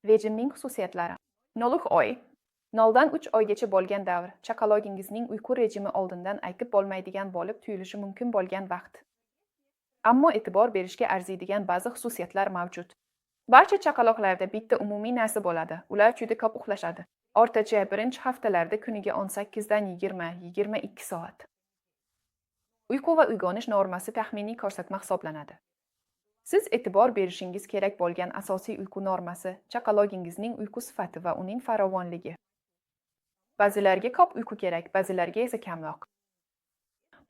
Rejimning xususiyatlari. 0 oy. 0dan 3 oygacha bo'lgan davr. Chaqalogingizning uyqu rejimi oldindan aytib bo'lmaydigan bo'lib tuyulishi mumkin bo'lgan vaqt. Ammo e'tibor berishga arziydigan ba'zi xususiyatlar mavjud. Barcha chaqaloqlarda bitta umumiy narsa bo'ladi. Ular juda ko'p uxlashadi. O'rtacha birinchi haftalarda kuniga 18 dan 20-22 soat. Uyqu va uyg'onish normasi taxminiy ko'rsatma hisoblanadi. Siz e'tibor berishingiz kerak bo'lgan asosiy uyqu normasi chaqalogingizning uyqu sifati va uning farovonligi. Ba'zilarga ko'p uyqu kerak, ba'zilarga esa kamroq.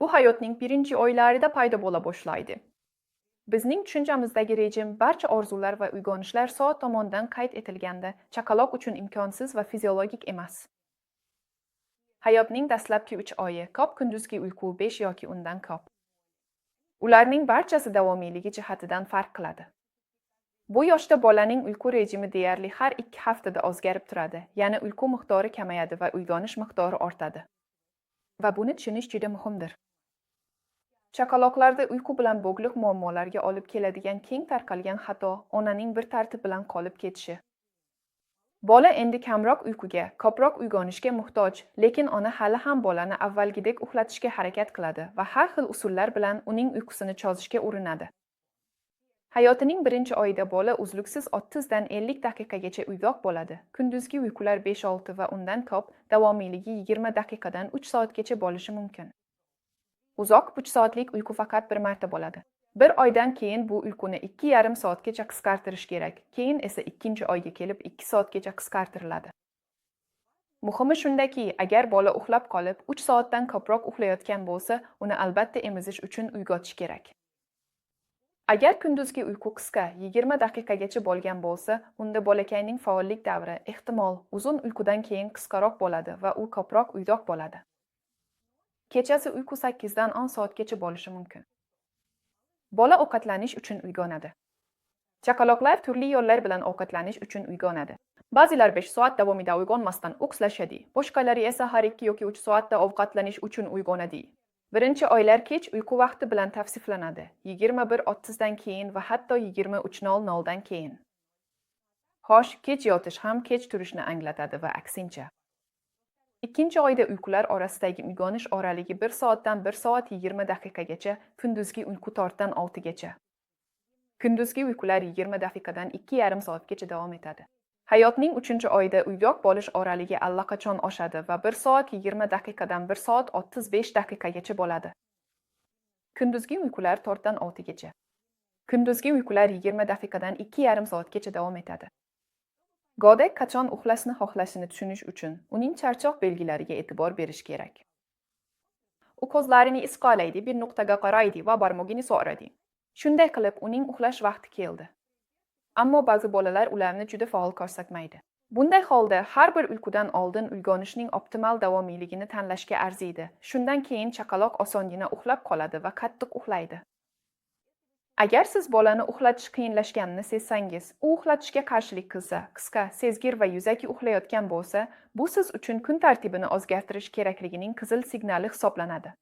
Bu hayotning birinchi oylarida paydo bo'la boshlaydi. Bizning tushunchamizdagi rejim barcha orzular va uyg'onishlar soat tomonidan qayd etilganda chaqaloq uchun imkonsiz va fiziologik emas. Hayotning dastlabki 3 oyi ko'p kunduzgi uyqu 5 yoki undan ko'p. Ularning barchasi davomiyligi jihatidan farq qiladi. Bu yoshda bolaning uyqu rejimi deyarli har 2 haftada o'zgarib turadi, ya'ni uyqu miqdori kamayadi va uyg'onish miqdori ortadi. Va buni tushunish juda muhimdir. Chaqaloqlarda uyqu bilan bog'liq muammolarga olib keladigan keng tarqalgan xato onaning bir tartib bilan qolib ketishi. Bola endi kamroq uyquga, ko'proq uyg'onishga muhtoj, lekin ona hali ham bolani avvalgidek uxlatishga harakat qiladi va har xil usullar bilan uning uyqusini cho'zishga urinadi. Hayotining birinchi oyida bola uzluksiz 30 dan 50 daqiqagacha uyg'oq bo'ladi. Kunduzgi uyqular 5-6 va undan ko'p, davomiyligi 20 daqiqadan 3 soatgacha bo'lishi mumkin. Uzoq 3 soatlik uyqu faqat bir marta bo'ladi. Bir oydan keyin bu uyquni 2,5 soatgacha qisqartirish kerak, keyin esa ikkinchi oyga kelib 2 soatgacha qisqartiriladi. Muhimi shundaki, agar bola uxlab qolib 3 soatdan ko'proq uxlayotgan bo'lsa, uni albatta emizish uchun uyg'otish kerak. Agar kunduzgi uyqu qisqa 20 daqiqagacha bo'lgan bo'lsa, unda bolakayning faollik davri ehtimol uzun uyqudan keyin qisqaroq bo'ladi va u ko'proq uyg'oq bo'ladi. Kechasi uyqu 8 dan 10 soatgacha bo'lishi mumkin. Bola ovqatlanish uchun uyg'onadi. Chaqaloqlar turli yo'llar bilan ovqatlanish uchun uyg'onadi. Ba'zilar 5 soat davomida uyg'onmasdan uxlashadi, boshqalari esa har 2 yoki 3 soatda ovqatlanish uchun uyg'onadi. Birinchi oylar kech uyqu vaqti bilan tavsiflanadi, 21:30 dan keyin va hatto 23:00 dan keyin. Xo'sh, kech yotish ham kech turishni anglatadi va aksincha. Ikkinchi oyda uyqular orasidagi uyg'onish oraligi 1 soatdan 1 soat 20 daqiqagacha, kunduzgi uyqu 4 dan 6 gacha. Kunduzgi uyqular 20 daqiqadan 2,5 soatgacha davom etadi. Hayotning 3-oyida uyg'oq bo'lish oraligi allaqachon oshadi va 1 soat 20 daqiqadan 1 soat 35 daqiqagacha bo'ladi. Kunduzgi uyqular 4 dan 6 gacha. Kunduzgi uyqular 20 daqiqadan 2,5 soatgacha davom etadi. Go'dak qachon uxlashni xohlashini tushunish uchun uning charchoq belgilariga e'tibor berish kerak. U ko'zlarini isqolaydi, bir nuqtaga qaraydi va barmog'ini so'raydi. Shunday qilib, uning uxlash vaqti keldi. Ammo ba'zi bolalar ularni juda faol ko'rsatmaydi. Bunday holda har bir uyqudan oldin uyg'onishning optimal davomiyligini tanlashga arziydi. Shundan keyin chaqaloq osongina uxlab qoladi va qattiq uxlaydi. Agar siz bolani uxlatish qiyinlashganini sezsangiz, u uxlatishga qarshilik qilsa, qisqa, sezgir va yuzaki uxlayotgan bo'lsa, bu siz uchun kun tartibini o'zgartirish kerakligining qizil signali hisoblanadi.